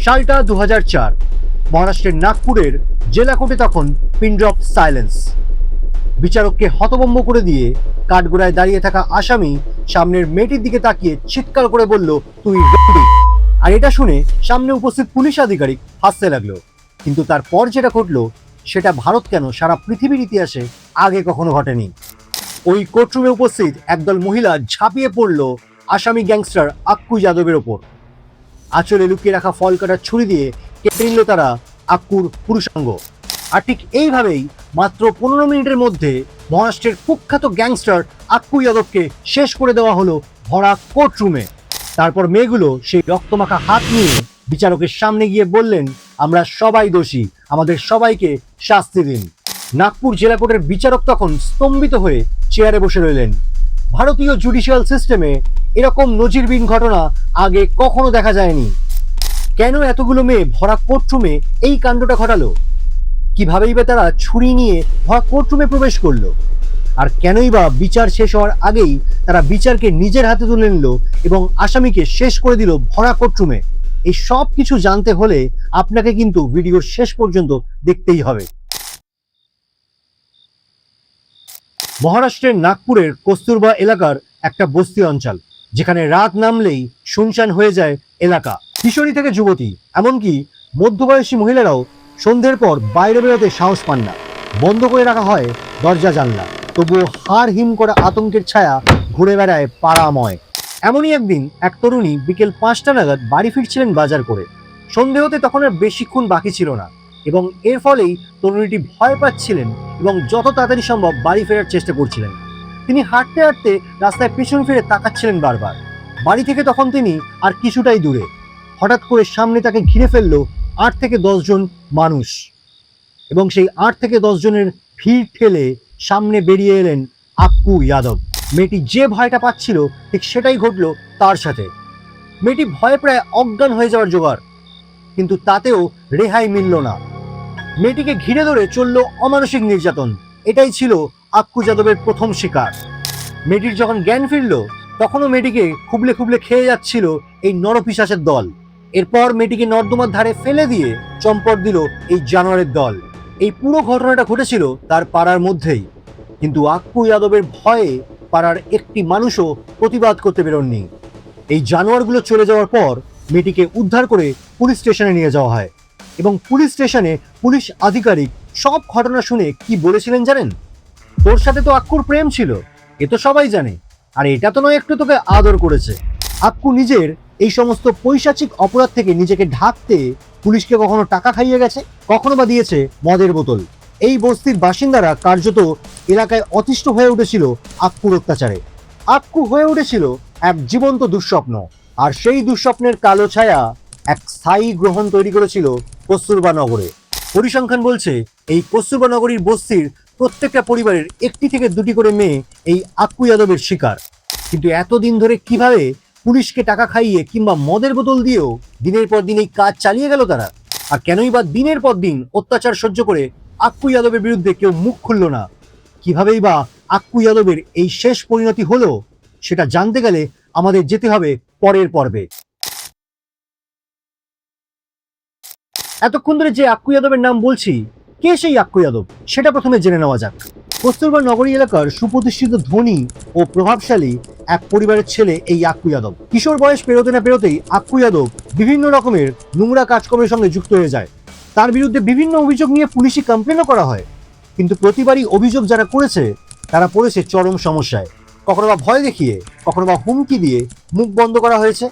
সালটা 2004। মহারাষ্ট্রের নাগপুরের জেলা কোর্টে তখন পিন ড্রপ সাইলেন্স। বিচারককে হতভম্ব করে দিয়ে কাঠগোড়ায় দাঁড়িয়ে থাকা আসামি সামনের মেয়েটির দিকে তাকিয়ে চিৎকার করে বলল, তুই রেডি। আর এটা শুনে সামনে উপস্থিত পুলিশ আধিকারিক হাসতে লাগলো। কিন্তু তারপর যেটা ঘটলো সেটা ভারত কেন সারা পৃথিবীর ইতিহাসে আগে কখনো ঘটেনি। ওই কোর্টরুমে উপস্থিত একদল মহিলা ঝাঁপিয়ে পড়ল আসামি গ্যাংস্টার আক্কু যাদবের ওপর। আঁচলে লুকিয়ে রাখা ফল কাটার ছুরি দিয়ে কেটে নিল তারা আক্কুর পুরুষাঙ্গ। আর ঠিক এইভাবেই মাত্র 15 মিনিটের মধ্যে মহারাষ্ট্রের কুখ্যাত গ্যাংস্টার আক্কু যাদবকে শেষ করে দেওয়া হলো ভরা কোর্টরুমে। তারপর মেয়েগুলো সেই রক্তমাখা হাত নিয়ে বিচারকের সামনে গিয়ে বললেন, আমরা সবাই দোষী, আমাদের সবাইকে শাস্তি দিন। নাগপুর জেলা কোর্টের বিচারক তখন স্তম্ভিত হয়ে চেয়ারে বসে রইলেন। ভারতীয় জুডিশিয়াল সিস্টেমে এরকম নজিরবিহীন ঘটনা আগে কখনো দেখা যায়নি। কেন এতগুলো মেয়ে ভরা কোর্টরুমে এই কাণ্ডটা ঘটালো? কিভাবেই বা তারা ছুরি নিয়ে ভরা কোর্টরুমে প্রবেশ করলো? আর কেনই বা বিচার শেষ হওয়ার আগেই তারা বিচারকে নিজের হাতে তুলে নিল এবং আসামিকে শেষ করে দিল ভরা কোর্টরুমে? এই সব কিছু জানতে হলে আপনাকে কিন্তু ভিডিওর শেষ পর্যন্ত দেখতেই হবে। মহারাষ্ট্রের নাগপুরের কস্তুরবা এলাকার একটা বস্তি অঞ্চল, যেখানে রাত নামলেই শুনশান হয়ে যায় এলাকা। কিশোরী থেকে যুবতী, এমনকি মধ্যবয়সী মহিলারাও সন্ধ্যের পর বাইরে বেরোতে সাহস পান না। বন্ধ করে রাখা হয় দরজা জানলা, তবুও হাড় হিম করা আতঙ্কের ছায়া ঘুরে বেড়ায় পাড়াময়। এমনই একদিন এক তরুণী বিকেল 5টা নাগাদ বাড়ি ফিরছিলেন বাজার করে। সন্ধে হতে তখন আর বেশিক্ষণ বাকি ছিল না এবং এর ফলেই তরুণীটি ভয় পাচ্ছিলেন এবং যত তাড়াতাড়ি সম্ভব বাড়ি ফেরার চেষ্টা করছিলেন। তিনি হাঁটতে হাঁটতে রাস্তায় পিছন ফিরে তাকাচ্ছিলেন বারবার। বাড়ি থেকে তখন তিনি আর কিছুটাই দূরে। হঠাৎ করে সামনে তাকে ঘিরে ফেললো 8 থেকে 10 জন মানুষ এবং সেই 8 থেকে 10 জনের ভিড় ঠেলে সামনে বেরিয়ে এলেন আক্কু যাদব। মেয়েটি যে ভয়টা পাচ্ছিল ঠিক সেটাই ঘটলো তার সাথে। মেয়েটি ভয়ে প্রায় অজ্ঞান হয়ে যাওয়ার জোগাড়, কিন্তু তাতেও রেহাই মিলল না। মেয়েটিকে ঘিরে ধরে চলল অমানসিক নির্যাতন। এটাই ছিল আক্কু যাদবের প্রথম শিকার। মেয়েটির যখন জ্ঞান ফিরল তখনও মেয়েটিকে খুবলে খুবলে খেয়ে যাচ্ছিল এই নরপিশাচের দল। এরপর মেয়েটিকে নর্দমার ধারে ফেলে দিয়ে চম্পট দিল এই জানোয়ারের দল। এই পুরো ঘটনাটা ঘটেছিল তার পাড়ার মধ্যেই, কিন্তু আক্কু যাদবের ভয়ে পাড়ার একটি মানুষও প্রতিবাদ করতে বেরোননি। এই জানোয়ারগুলো চলে যাওয়ার পর মেয়েটিকে উদ্ধার করে পুলিশ স্টেশনে নিয়ে যাওয়া হয় এবং পুলিশ স্টেশনে পুলিশ আধিকারিক সব ঘটনা শুনে কি বলেছিলেন জানেন? তোর সাথে তো আক্কুর প্রেম ছিল, এ তো সবাই জানে, আর এটা তো নয় একটু তোকে আদর করেছে। আক্কু নিজের এই সমস্ত পৈশাচিক অপরাধ থেকে নিজেকে ঢাকতে পুলিশকে কখনো টাকা খাইয়ে গেছে, কখনো বা দিয়েছে মদের বোতল। এই বস্তির বাসিন্দারা কার্যত এলাকায় অতিষ্ঠ হয়ে উঠেছিল আক্কুর অত্যাচারে। আক্কু হয়ে উঠেছিল এক জীবন্ত দুঃস্বপ্ন, আর সেই দুঃস্বপ্নের কালো ছায়া এক স্থায়ী গ্রহণ তৈরি করেছিল কস্তুরবা নগরে। পরিসংখ্যান বলছে এই কস্তুরবা নগরীর বস্তির প্রত্যেকটা পরিবারের 1টি থেকে 2টি করে মেয়ে এই আক্কু যাদবের শিকার। কিন্তু এতদিন ধরে কিভাবে পুলিশকে টাকা খাইয়ে কিংবা মদের বোতল দিয়েও দিনের পর দিন এই কাজ চালিয়ে গেল তারা? আর কেনই বা দিনের পর দিন অত্যাচার সহ্য করে আক্কু যাদবের বিরুদ্ধে কেউ মুখ খুলল না? কিভাবেই বা আক্কু যাদবের এই শেষ পরিণতি হলো সেটা জানতে গেলে আমাদের যেতে হবে পরের পর্বে। এতক্ষণ ধরে যে আক্কু যাদবের নাম বলছি, কে সেই আক্কু যাদব সেটা প্রথমে জেনে নেওয়া যাক। কস্তুরবা নগরী এলাকার সুপ্রতিষ্ঠিত ধনী ও প্রভাবশালী এক পরিবারের ছেলে এই আক্কু যাদব। কিশোর বয়স পেরোতে না পেরোতেই আক্কু যাদব বিভিন্ন রকমের নোংরা কাজকর্মের সঙ্গে যুক্ত হয়ে যায়। তার বিরুদ্ধে বিভিন্ন অভিযোগ নিয়ে পুলিশি কমপ্লেনও করা হয়, কিন্তু প্রতিবারই অভিযোগ যারা করেছে তারা পড়েছে চরম সমস্যায়। কখনো বা ভয় দেখিয়ে, কখনো বা হুমকি দিয়ে মুখ বন্ধ করা হয়েছে,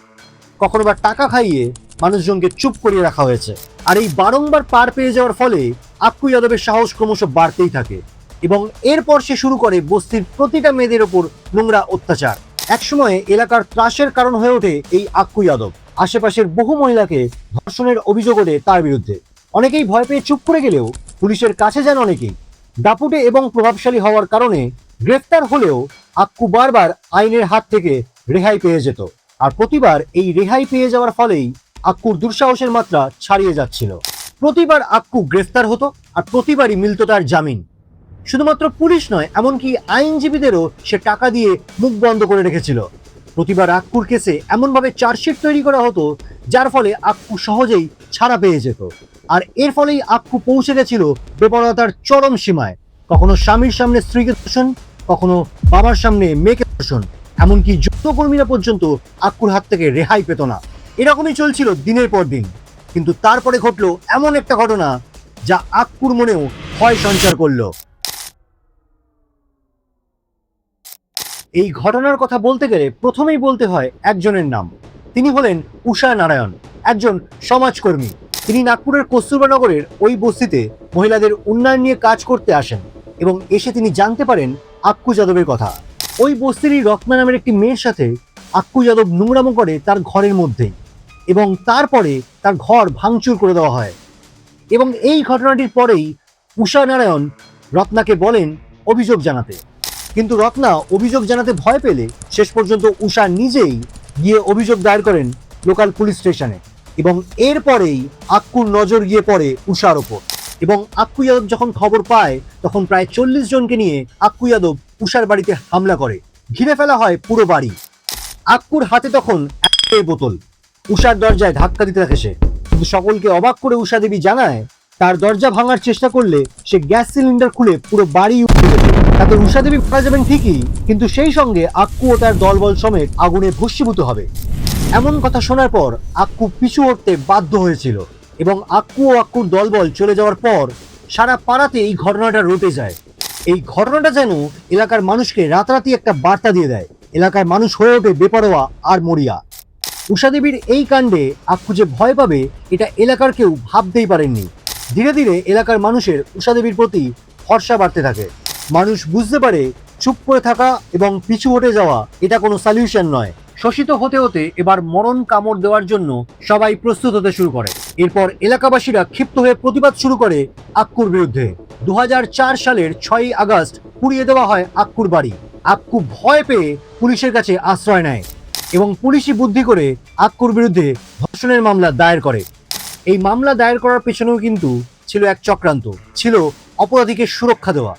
কখনো বা টাকা খাইয়ে মানুষজনকে চুপ করিয়ে রাখা হয়েছে। আর এই বারংবার পার পেয়ে যাওয়ার ফলে আক্কু যাদবের সাহস ক্রমশ বাড়তেই থাকে এবং এরপর সে শুরু করে বস্তির প্রতিটা মেয়েদের ওপর নোংরা অত্যাচার। একসময় এলাকার ত্রাসের কারণ হয়ে ওঠে এই আক্কু যাদব। আশেপাশের বহু মহিলাকে ধর্ষণের অভিযোগ ওঠে তার বিরুদ্ধে। অনেকেই ভয় পেয়ে চুপ করে গেলেও পুলিশের কাছে যান অনেকেই। দাপুটে এবং প্রভাবশালী হওয়ার কারণে গ্রেফতার হলেও আক্কু বারবার আইনের হাত থেকে রেহাই পেয়ে যেত। আর প্রতিবার এই রেহাই পেয়ে যাওয়ার ফলেই আক্কুর দুঃসাহসের মাত্রা ছাড়িয়ে যাচ্ছিল। প্রতিবার আক্কু গ্রেফতার হতো আর প্রতিবারই মিলত তার জামিন। শুধুমাত্র পুলিশ নয়, এমনকি আইনজীবীদেরও সে টাকা দিয়ে মুখ বন্ধ করে রেখেছিল। প্রতিবার আক্কুর কেসে এমনভাবে চার্জশিট তৈরি করা হতো যার ফলে আক্কু সহজেই ছাড়া পেয়ে যেত। আর এর ফলেই আক্কু পৌঁছে গেছিল বেপরোয়াতার চরম সীমায়। কখনো স্বামীর সামনে স্ত্রীকে ধর্ষণ, কখনো বাবার সামনে মেয়েকে ধর্ষণ, এমনকি যৌনকর্মীরা পর্যন্ত আক্কুর হাত থেকে রেহাই পেত না। এরকমই চলছিল দিনের পর দিন। কিন্তু তারপরে ঘটলো এমন একটা ঘটনা যা আক্কুর মনেও ভয় সঞ্চার করলো। এই ঘটনার কথা বলতে গেলে প্রথমেই বলতে হয় একজনের নাম। তিনি হলেন উষা নারায়ণ, একজন সমাজকর্মী। তিনি নাগপুরের কস্তুরবা নগরের ওই বস্তিতে মহিলাদের উন্নয়ন নিয়ে কাজ করতে আসেন এবং এসে তিনি জানতে পারেন আক্কু যাদবের কথা। ওই বস্তিরই রত্না নামের একটি মেয়ের সাথে আক্কু যাদব নোংরামো করে তার ঘরের মধ্যেই, এবং তারপরে তার ঘর ভাঙচুর করে দেওয়া হয়। এবং এই ঘটনাটির পরেই উষা নারায়ণ রত্নাকে বলেন অভিযোগ জানাতে। কিন্তু রত্না অভিযোগ জানাতে ভয় পেলে শেষ পর্যন্ত উষা নিজেই গিয়ে অভিযোগ দায়ের করেন লোকাল পুলিশ স্টেশনে। এবং এরপরেই আক্কুর নজর গিয়ে পড়ে উষার ওপর। এবং আক্কু যাদব যখন খবর পায় তখন প্রায় 40 জনকে নিয়ে আক্কু যাদব উষার বাড়িতে হামলা করে। ঘিরে ফেলা হয় পুরো বাড়ি। আক্কুর হাতে তখন একটাই বোতল। উষার দরজায় ধাক্কা দিতে থাকে সে। কিন্তু সকলকে অবাক করে উষা দেবী জানায় তার দরজা ভাঙার চেষ্টা করলে সে গ্যাস সিলিন্ডার খুলে পুরো বাড়ি উঠে যাবে। তাতে উষা দেবী মারা যাবেন ঠিকই, কিন্তু সেই সঙ্গে আক্কু ও তার দলবল সমেত আগুনে ভস্মীভূত হবে। এমন কথা শোনার পর আক্কু পিছু হটতে বাধ্য হয়েছিল এবং আক্কু ও আক্কুর দলবল চলে যাওয়ার পর সারা পাড়াতে এই ঘটনাটা রটে যায়। এই ঘটনাটা যেন এলাকার মানুষকে রাতারাতি একটা বার্তা দিয়ে দেয়। এলাকার মানুষ হয়ে ওঠে বেপরোয়া আর মরিয়া। উষা দেবীর এই কাণ্ডে আক্কু যে ভয় পাবে এটা এলাকার কেউ ভাবতেই পারেননি। ধীরে ধীরে এলাকার মানুষের উষা দেবীর প্রতি ভরসা বাড়তে থাকে। মানুষ বুঝতে পারে চুপ করে থাকা এবং পিছু হটে যাওয়া এটা কোনো সলিউশন নয়। শোষিত হতে হতে এবার মরণ কামড় দেওয়ার জন্য সবাই প্রস্তুত হতে শুরু করে। এরপর এলাকাবাসীরা ক্ষিপ্ত হয়ে প্রতিবাদ শুরু করে আক্কুর বিরুদ্ধে। 2004 সালের 6ই আগস্ট পুড়িয়ে দেওয়া হয় আক্কুর বাড়ি। আক্কু ভয় পেয়ে পুলিশের কাছে আশ্রয় নেয় এবং পুলিশি বুদ্ধি করে আক্কুর বিরুদ্ধে ধর্ষণের মামলা দায়ের করে। এই মামলা দায়ের করার পেছনেও কিন্তু ছিল এক চক্রান্ত, ছিল অপরাধীকে সুরক্ষা দেওয়া।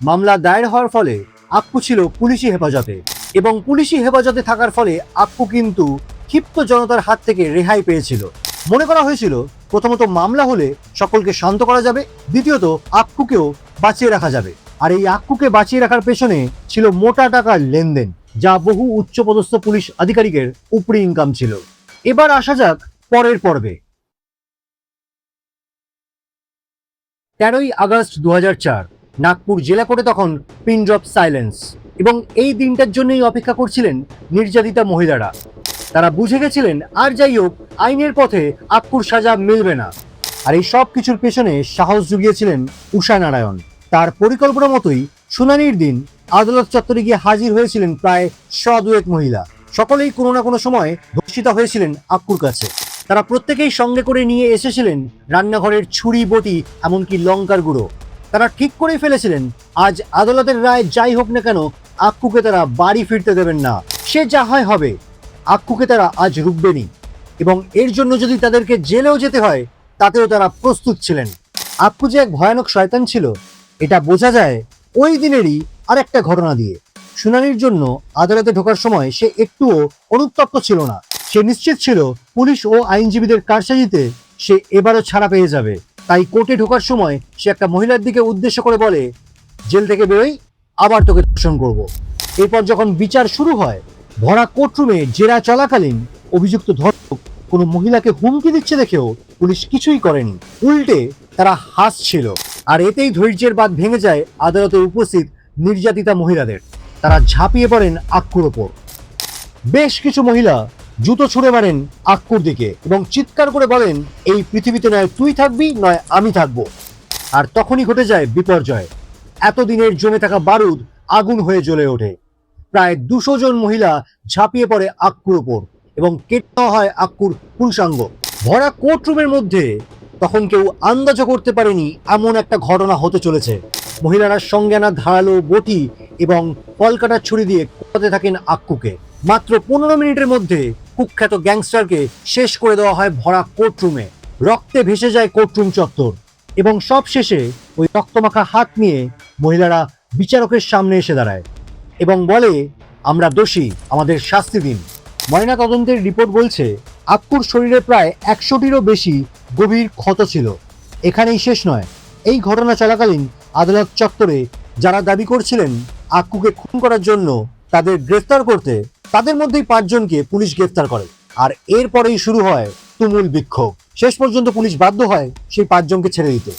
মামলা দায়ের হওয়ার ফলে আক্কু ছিল পুলিশি হেফাজতে, এবং পুলিশি হেফাজতে থাকার ফলে আক্কু কিন্তু ক্ষিপ্ত জনতার হাত থেকে রেহাই পেয়েছিল। মনে করা হয়েছিল প্রথমত মামলা হলে সকলকে শান্ত করা যাবে, দ্বিতীয়ত আক্কুকেও বাঁচিয়ে রাখা যাবে। আর এই আক্কুকে বাঁচিয়ে রাখার পেছনে ছিল মোটা টাকার লেনদেন, যা বহু উচ্চপদস্থ পুলিশ আধিকারিকের উপরি ইনকাম ছিল। এবার আসা যাক পরের পর্বে। 13ই আগস্ট 2004 নাগপুর জেলা কোর্টে তখন পিন ড্রপ সাইলেন্স, এবং এই দিনটার জন্যই অপেক্ষা করছিলেন নির্যাতিতা মহিলারা। তারা বুঝে গেছিলেন আর যাই হোক আইনের পথে আক্কুর সাজা মিলবে না। আর এই সব কিছুর পেছনে সাহস জুগিয়েছিলেন উষা নারায়ণ। তার পরিকল্পনা মতোই শুনানির দিন আদালত চত্বরে গিয়ে হাজির হয়েছিলেন প্রায় 100 মহিলা। সকলেই কোনো না কোনো সময় ধর্ষিতা হয়েছিলেন আক্কুর কাছে। তারা প্রত্যেকেই সঙ্গে করে নিয়ে এসেছিলেন রান্নাঘরের ছুরি, বটি, এমনকি লঙ্কার গুঁড়ো। তারা ঠিক করে ফেলেছিলেন আজ আদালতের রায় যাই হোক না কেন আক্কুকে তারা বাড়ি ফিরতে দেবেন না। সে যা হয় হবে, আক্কুকে তারা আজ রুখবেনই, এবং এর জন্য যদি তাদেরকে জেলেও যেতে হয় তাতেও তারা প্রস্তুত ছিলেন। আক্কু যে এক ভয়ানক শয়তান ছিল এটা বোঝা যায় ওই দিনেরই আরেকটা ঘটনা দিয়ে। শুনানির জন্য আদালতে ঢোকার সময় সে একটুও অনুতপ্ত ছিল না। সে নিশ্চিত ছিল পুলিশ ও আইনজীবীদের কারসাজিতে সে এবারও ছাড়া পেয়ে যাবে। তাই কোর্টে ঢোকার সময় সে একটা মহিলার দিকে উদ্দেশ্য করে বলে, জেল থেকে বেরোই, আবার তোকে ধর্ষণ করব। এরপর যখন বিচার শুরু হয়, ভরা কোর্টরুমে জেরা চলাকালীন অভিযুক্ত ধর্ষক কোনো মহিলাকে হুমকি দিচ্ছে দেখেও পুলিশ কিছুই করেনি, উল্টে তারা হাসছিল। আর এতেই ধৈর্যের বাঁধ ভেঙে যায় আদালতে উপস্থিত নির্যাতিতা মহিলাদের। তারা ঝাঁপিয়ে পড়েন আক্কুর ওপর। বেশ কিছু মহিলা জুতো ছুঁড়ে মারেন আক্কুর দিকে এবং চিৎকার করে বলেন, এই পৃথিবীতে নয় তুই থাকবি নয় আমি থাকবো। আর তখনই ঘটে যায় বিপর্যয়। এতদিনের জমে থাকা বারুদ আগুন হয়ে জ্বলে ওঠে। প্রায় 200 জন মহিলা ঝাঁপিয়ে পড়ে আক্কুর ওপর এবং কেটে নেওয়া হয় আক্কুর পুরুষাঙ্গ। ভরা কোর্টরুমের মধ্যে তখন কেউ আন্দাজও করতে পারেনি এমন একটা ঘটনা হতে চলেছে। মহিলারা সঙ্গে আনা ধারালো বটি এবং কলকাটা ছুরি দিয়ে কোপাতে থাকেন আক্কুকে। মাত্র 15 মিনিটের মধ্যে কুখ্যাত গ্যাংস্টারকে শেষ করে দেওয়া হয় ভরা কোর্টরুমে। রক্তে ভেসে যায় কোর্টরুম চত্বর, এবং সব শেষে ওই রক্তমাখা হাত নিয়ে মহিলারা বিচারকের সামনে এসে দাঁড়ায় এবং বলে, আমরা দোষী, আমাদের শাস্তি দিন। ময়না তদন্তের রিপোর্ট বলছে আক্কুর শরীরে প্রায় 100টিরও বেশি গভীর ক্ষত ছিল। এখানেই শেষ নয়, এই ঘটনা চলাকালীন আদালত চত্বরে যারা দাবি করছিলেন আক্কুকে খুন করার জন্য তাদের গ্রেফতার করতে, তাদের মধ্যেই 5 জনকে পুলিশ গ্রেফতার করে। আর এরপরেই শুরু হয় তুমুল বিক্ষোভ। শেষ পর্যন্ত পুলিশ বাধ্য হয় সেই 5 জনকে ছেড়ে দিতে।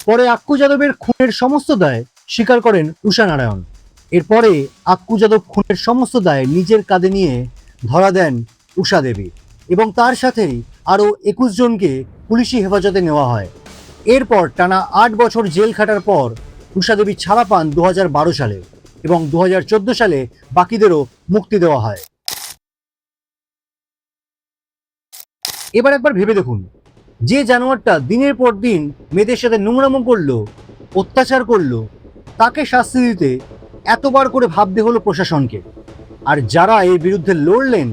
পরে আক্কু যাদবের খুনের সমস্ত দায় স্বীকার করেন উষা নারায়ণ। এরপরে আক্কু যাদব খুনের সমস্ত দায় নিজের কাঁধে নিয়ে ধরা দেন উষা দেবী এবং তার সাথেই আরও 21 জনকে পুলিশি হেফাজতে নেওয়া হয়। এরপর টানা 8 বছর জেল খাটার পর উষা দেবী ছাড়া পান 2012 সালে এবং 2014 সালে বাকিদেরও মুক্তি দেওয়া হয়। এবার একবার ভেবে দেখুন, যে জানোয়ারটা দিনের পর দিন মেয়েদের সাথে নোংরামো করলো, অত্যাচার করলো, তাকে শাস্তি দিতে এতবার করে ভাবতে হলো প্রশাসনকে। আর যারা এর বিরুদ্ধে লড়লেন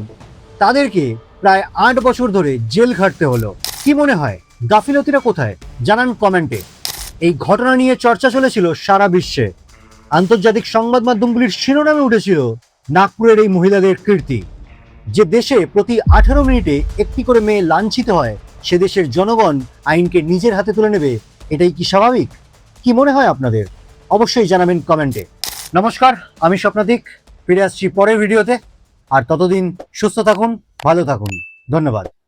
তাদেরকে প্রায় 8 বছর ধরে জেল খাটতে হলো। কি মনে হয় গাফিলতিরা কোথায়? জানান কমেন্টে। এই ঘটনা নিয়ে চর্চা চলেছিল সারা বিশ্বে। আন্তর্জাতিক সংবাদ মাধ্যমগুলির শিরোনামে উঠেছিল নাগপুরের এই মহিলাদের কীর্তি। যে দেশে প্রতি 18 মিনিটে একটি করে মেয়ে লাঞ্ছিত হয়, সে দেশের জনগণ আইনকে নিজের হাতে তুলে নেবে, এটাই কি স্বাভাবিক? কি মনে হয় আপনাদের? অবশ্যই জানাবেন কমেন্টে। নমস্কার, আমি স্বপ্নাধিক, ফিরে আসছি পরের ভিডিওতে। আর ততদিন সুস্থ থাকুন, ভালো থাকুন। ধন্যবাদ।